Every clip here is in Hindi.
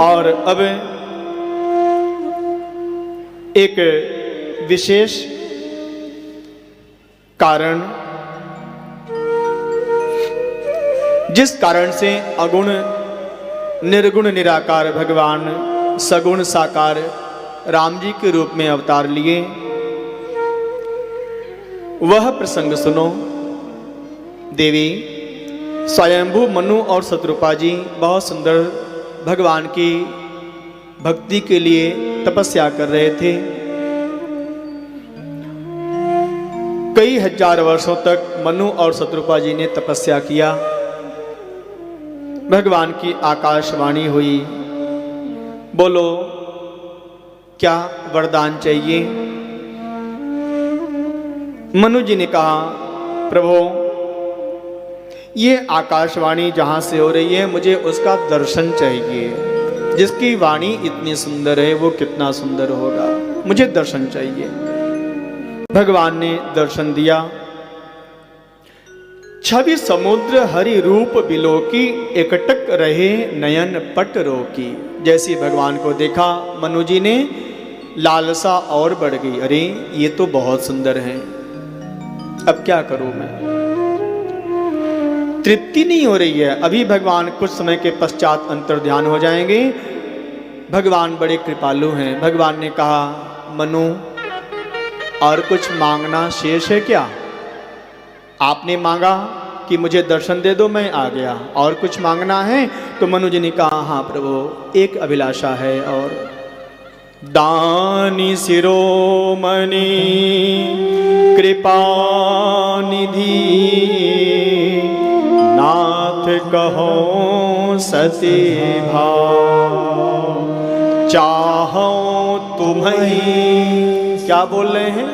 और अब एक विशेष कारण, जिस कारण से अगुण निर्गुण निराकार भगवान सगुण साकार राम जी के रूप में अवतार लिए, वह प्रसंग सुनो। देवी स्वयंभू मनु और शत्रुपा जी बहुत सुंदर भगवान की भक्ति के लिए तपस्या कर रहे थे। कई हजार वर्षों तक मनु और शत्रुपा जी ने तपस्या किया। भगवान की आकाशवाणी हुई, बोलो क्या वरदान चाहिए। मनु जी ने कहा, प्रभु ये आकाशवाणी जहां से हो रही है मुझे उसका दर्शन चाहिए। जिसकी वाणी इतनी सुंदर है वो कितना सुंदर होगा, मुझे दर्शन चाहिए। भगवान ने दर्शन दिया। छवि समुद्र हरि रूप बिलोकी, एकटक रहे नयन पट रोकी। जैसे भगवान को देखा मनु जी ने लालसा और बढ़ गई। अरे ये तो बहुत सुंदर है, अब क्या करूं मैं, तृप्ति नहीं हो रही है। अभी भगवान कुछ समय के पश्चात अंतर्ध्यान हो जाएंगे। भगवान बड़े कृपालु हैं। भगवान ने कहा, मनु और कुछ मांगना शेष है क्या? आपने मांगा कि मुझे दर्शन दे दो, मैं आ गया। और कुछ मांगना है? तो मनु जी ने कहा, हाँ प्रभु एक अभिलाषा है। और दानी शिरोमणि कृपा निधि, नाथ कहो सती भाव, चाहो तुम्हें। क्या बोल रहे हैं?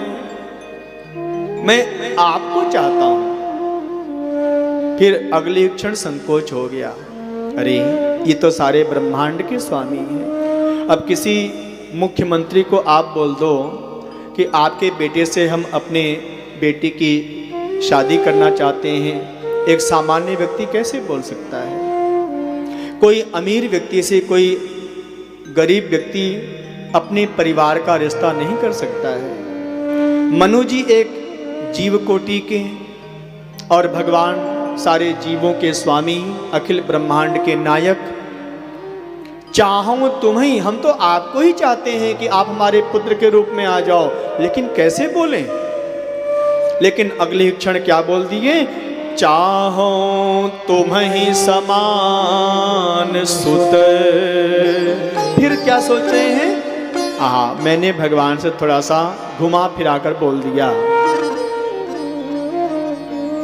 मैं आपको चाहता हूं। फिर अगले क्षण संकोच हो गया। अरे ये तो सारे ब्रह्मांड के स्वामी हैं। अब किसी मुख्यमंत्री को आप बोल दो कि आपके बेटे से हम अपने बेटी की शादी करना चाहते हैं, एक सामान्य व्यक्ति कैसे बोल सकता है? कोई अमीर व्यक्ति से कोई गरीब व्यक्ति अपने परिवार का रिश्ता नहीं कर सकता है। मनु जी एक जीव कोटि के और भगवान सारे जीवों के स्वामी, अखिल ब्रह्मांड के नायक। चाहो तुम्हें, हम तो आपको ही चाहते हैं कि आप हमारे पुत्र के रूप में आ जाओ, लेकिन कैसे बोलें? लेकिन अगले क्षण क्या बोल दिए? चाहो तुम्हें समान सुत। फिर क्या सोच रहे हैं? मैंने भगवान से थोड़ा सा घुमा फिराकर बोल दिया।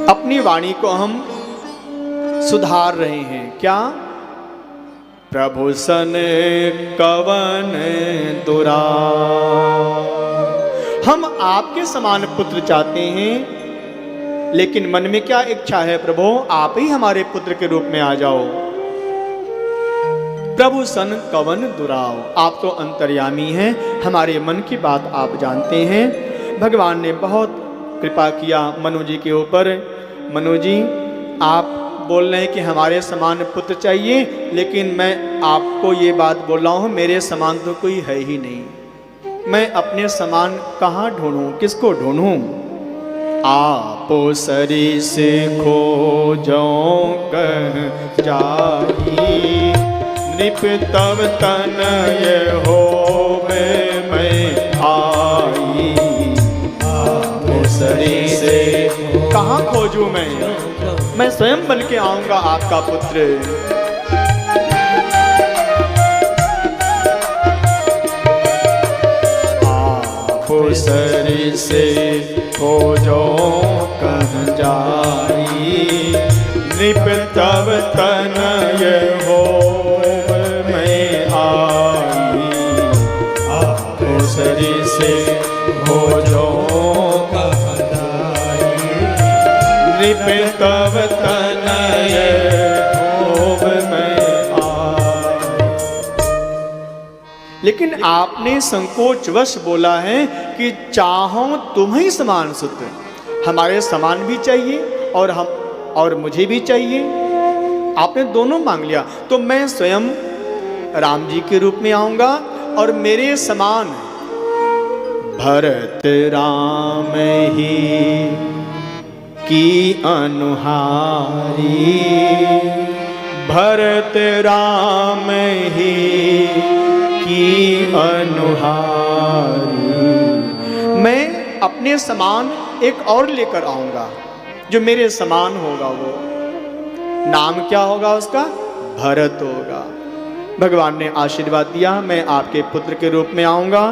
अपनी वाणी को हम सुधार रहे हैं। क्या? प्रभु सन कवन दुरा, हम आपके समान पुत्र चाहते हैं, लेकिन मन में क्या इच्छा है? प्रभु आप ही हमारे पुत्र के रूप में आ जाओ। प्रभु सन कवन दुराव, आप तो अंतर्यामी हैं, हमारे मन की बात आप जानते हैं। भगवान ने बहुत कृपा किया मनु जी के ऊपर। मनु जी आप बोल रहे हैं कि हमारे समान पुत्र चाहिए, लेकिन मैं आपको ये बात बोल रहा हूँ, मेरे समान तो कोई है ही नहीं। मैं अपने समान कहाँ ढूंढूं, किसको ढूंढूं? आपो सरी से खोजो कह जाई, नृप तब तनय होवे मैं आई। आपो सरी से कहाँ खोजूं मैं स्वयं बन के आऊंगा आपका पुत्र। आपो सरी से खोजो कह जाई, नृप तब तनय होवे मैं आई। आपो सरी से खोजो नृप तब तनय होवे मैं आई। लेकिन आपने संकोचवश बोला है कि चाहो तुम्हें समान सुत, हमारे समान भी चाहिए और मुझे भी चाहिए। आपने दोनों मांग लिया, तो मैं स्वयं राम जी के रूप में आऊंगा और मेरे समान भरत राम ही की अनुहारी, भरत राम ही की अनुहारी। मैं अपने समान एक और लेकर आऊंगा जो मेरे समान होगा। वो नाम क्या होगा उसका? भरत होगा। भगवान ने आशीर्वाद दिया, मैं आपके पुत्र के रूप में आऊंगा।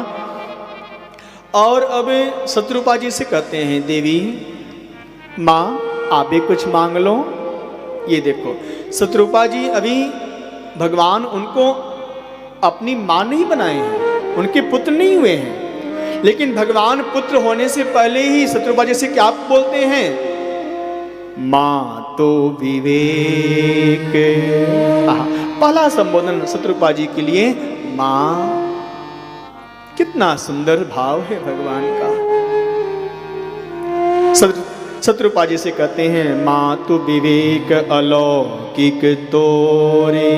और अब शत्रुपा जी से कहते हैं, देवी माँ आप भी कुछ मांग लो। ये देखो शत्रुपा जी अभी भगवान उनको अपनी माँ नहीं बनाए हैं, उनके पुत्र नहीं हुए हैं, लेकिन भगवान पुत्र होने से पहले ही शत्रुपा जी से क्या बोलते हैं? माँ तो विवेक। पहला संबोधन शत्रुपा जी के लिए माँ। कितना सुंदर भाव है भगवान का। शत्रुपा जी से कहते हैं, माँ तू विवेक अलौकिक तोरे,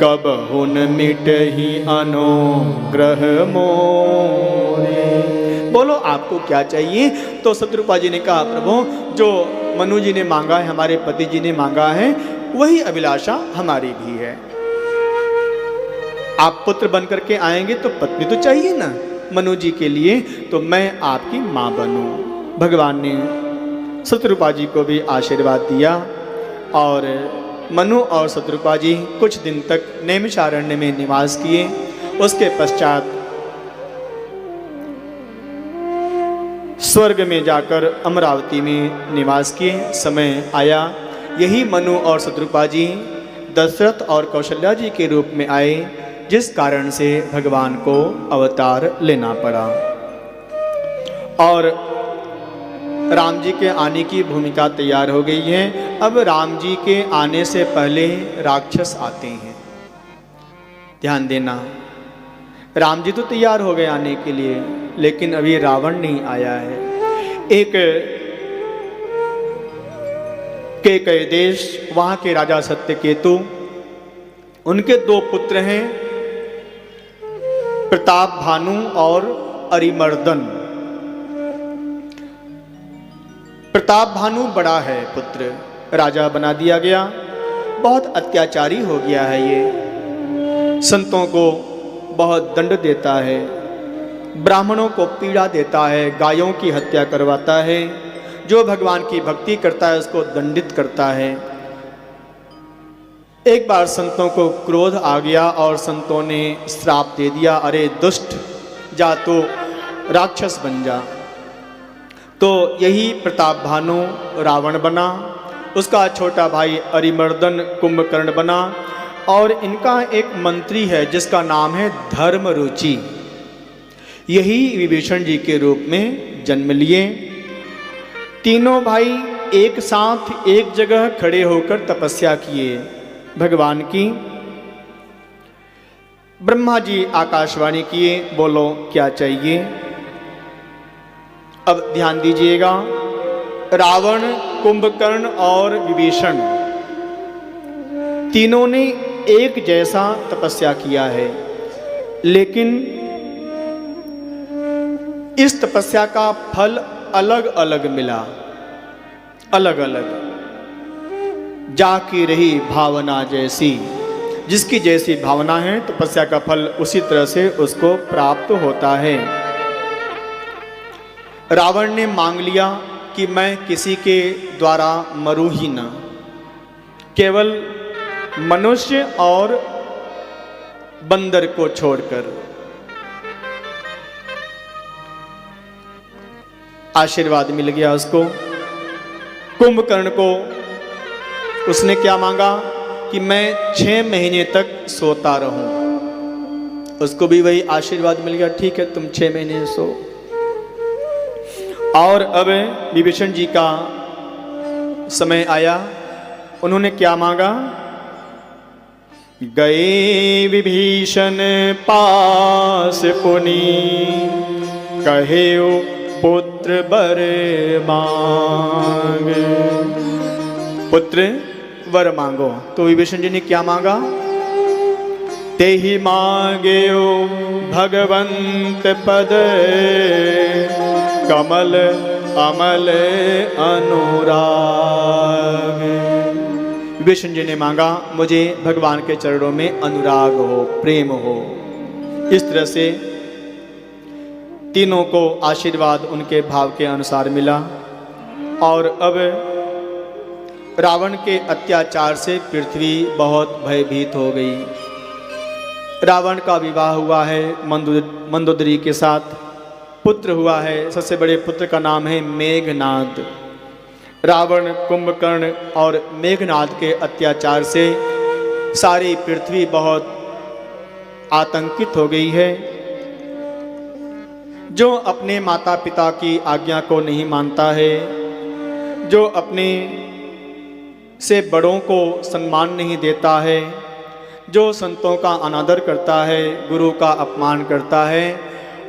कब हुन मिट ही अनुग्रह मोरे। बोलो आपको क्या चाहिए? तो शत्रुपा जी ने कहा, प्रभु जो मनु जी ने मांगा है, हमारे पति जी ने मांगा है, वही अभिलाषा हमारी भी है। आप पुत्र बन करके आएंगे तो पत्नी तो चाहिए ना मनु जी के लिए, तो मैं आपकी माँ बनूं। भगवान ने शत्रुपा जी को भी आशीर्वाद दिया और मनु और शत्रुपा जी कुछ दिन तक नैमिषारण्य में निवास किए। उसके पश्चात स्वर्ग में जाकर अमरावती में निवास किए। समय आया, यही मनु और शत्रुपा जी दशरथ और कौशल्या जी के रूप में आए, जिस कारण से भगवान को अवतार लेना पड़ा। और राम जी के आने की भूमिका तैयार हो गई है। अब राम जी के आने से पहले राक्षस आते हैं। ध्यान देना, राम जी तो तैयार हो गए आने के लिए, लेकिन अभी रावण नहीं आया है। एक केकय देश, वहां के राजा सत्यकेतु, उनके दो पुत्र हैं, प्रताप भानु और अरिमर्दन। प्रताप भानु बड़ा है पुत्र, राजा बना दिया गया, बहुत अत्याचारी हो गया है। ये संतों को बहुत दंड देता है, ब्राह्मणों को पीड़ा देता है, गायों की हत्या करवाता है, जो भगवान की भक्ति करता है उसको दंडित करता है। एक बार संतों को क्रोध आ गया और संतों ने श्राप दे दिया, अरे दुष्ट, जा तो राक्षस बन जा। तो यही प्रताप भानु रावण बना, उसका छोटा भाई अरिमर्दन कुंभकर्ण बना, और इनका एक मंत्री है जिसका नाम है धर्मरुचि। यही विभीषण जी के रूप में जन्म लिए। तीनों भाई एक साथ एक जगह खड़े होकर तपस्या किए भगवान की। ब्रह्मा जी आकाशवाणी किए, बोलो क्या चाहिए। अब ध्यान दीजिएगा, रावण, कुंभकर्ण और विभीषण तीनों ने एक जैसा तपस्या किया है, लेकिन इस तपस्या का फल अलग अलग मिला, अलग अलग। जाकी रही भावना जैसी, जिसकी जैसी भावना है तपस्या का फल उसी तरह से उसको प्राप्त होता है। रावण ने मांग लिया कि मैं किसी के द्वारा मरूं ही ना, केवल मनुष्य और बंदर को छोड़कर। आशीर्वाद मिल गया उसको। कुंभकर्ण को उसने क्या मांगा कि मैं 6 महीने तक सोता रहूं, उसको भी वही आशीर्वाद मिल गया, ठीक है तुम 6 महीने सो। और अब विभीषण जी का समय आया, उन्होंने क्या मांगा, गए विभीषण पास पुनि, कहे पुत्र वर मांग। पुत्र वर मांगो। तो विभीषण जी ने क्या मांगा, तेहि मांगेयो भगवंत पद, कमल अमल अनुराग। विष्णु जी ने मांगा मुझे भगवान के चरणों में अनुराग हो, प्रेम हो। इस तरह से तीनों को आशीर्वाद उनके भाव के अनुसार मिला। और अब रावण के अत्याचार से पृथ्वी बहुत भयभीत हो गई। रावण का विवाह हुआ है मंदोदरी के साथ, पुत्र हुआ है। सबसे बड़े पुत्र का नाम है मेघनाद। रावण, कुंभकर्ण और मेघनाद के अत्याचार से सारी पृथ्वी बहुत आतंकित हो गई है। जो अपने माता पिता की आज्ञा को नहीं मानता है, जो अपने से बड़ों को सम्मान नहीं देता है, जो संतों का अनादर करता है, गुरु का अपमान करता है,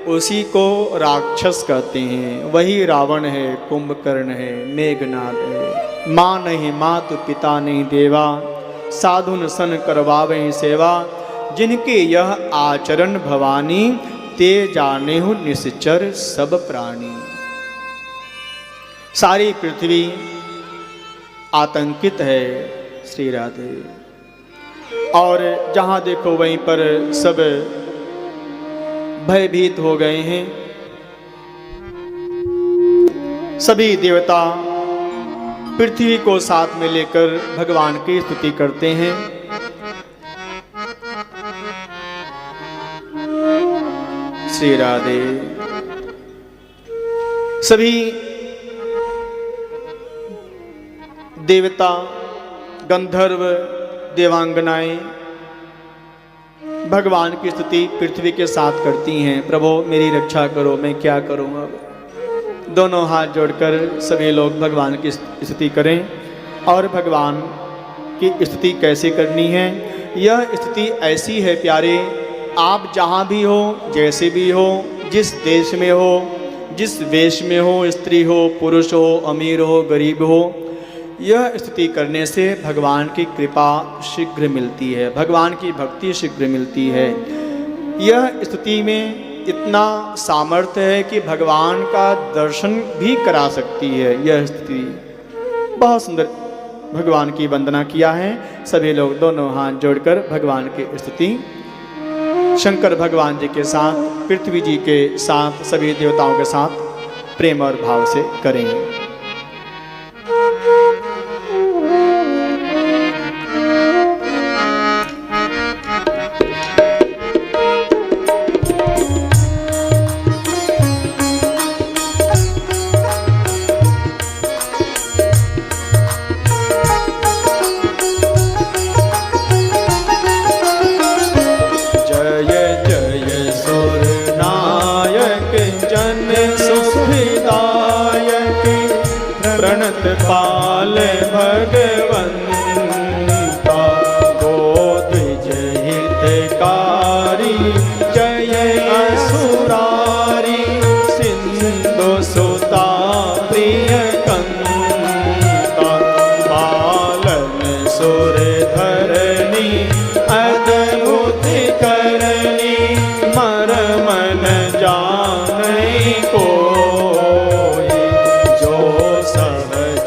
उसी को राक्षस कहते हैं। वही रावण है, कुंभकर्ण है, मेघनाद है। माँ नहीं मातु पिता नहीं देवा, साधुन सन करवावे सेवा, जिनके यह आचरण भवानी, ते जाने हो निश्चर सब प्राणी। सारी पृथ्वी आतंकित है श्री राधे। और जहाँ देखो वहीं पर सब भयभीत हो गए हैं। सभी देवता पृथ्वी को साथ में लेकर भगवान की स्तुति करते हैं। श्री राधे। सभी देवता, गंधर्व, देवांगनाएं भगवान की स्तुति पृथ्वी के साथ करती हैं। प्रभु मेरी रक्षा करो, मैं क्या करूं अब। दोनों हाथ जोड़कर सभी लोग भगवान की स्तुति करें। और भगवान की स्तुति कैसे करनी है? यह स्तुति ऐसी है प्यारे, आप जहाँ भी हो, जैसे भी हो, जिस देश में हो, जिस वेश में हो, स्त्री हो, पुरुष हो, अमीर हो, गरीब हो, यह स्तुति करने से भगवान की कृपा शीघ्र मिलती है, भगवान की भक्ति शीघ्र मिलती है। यह स्तुति में इतना सामर्थ्य है कि भगवान का दर्शन भी करा सकती है। यह स्तुति बहुत सुंदर भगवान की वंदना किया है। सभी लोग दोनों हाथ जोड़कर भगवान की स्तुति शंकर भगवान जी के साथ, पृथ्वी जी के साथ, सभी देवताओं के साथ प्रेम और भाव से करेंगे। पाल भगवंता, गोद्विज हितकारी, जय असुरारी, सिंधु सुता प्रिय कंता, पालन सुर धरणी, अद्भुत करणी, मरमन जानई को,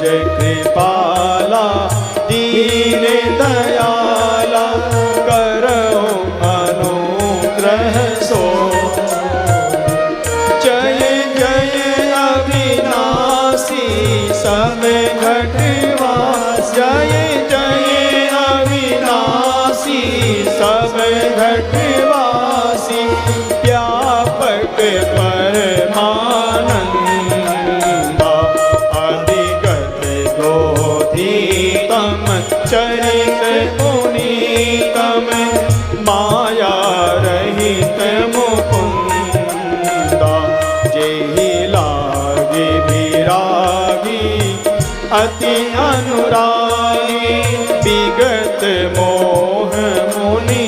कृपाला दीन दयाला, करो अनुग्रह सो। जय जय अविनाशी सब घटवास, जय जय अविनाशी सब घटवासी, व्यापक परमानंद, चरित पुनीतम, माया रहित मुकुंदा, जेहि लागे विरागी, अति अनुरागी, विगत मोह मुनि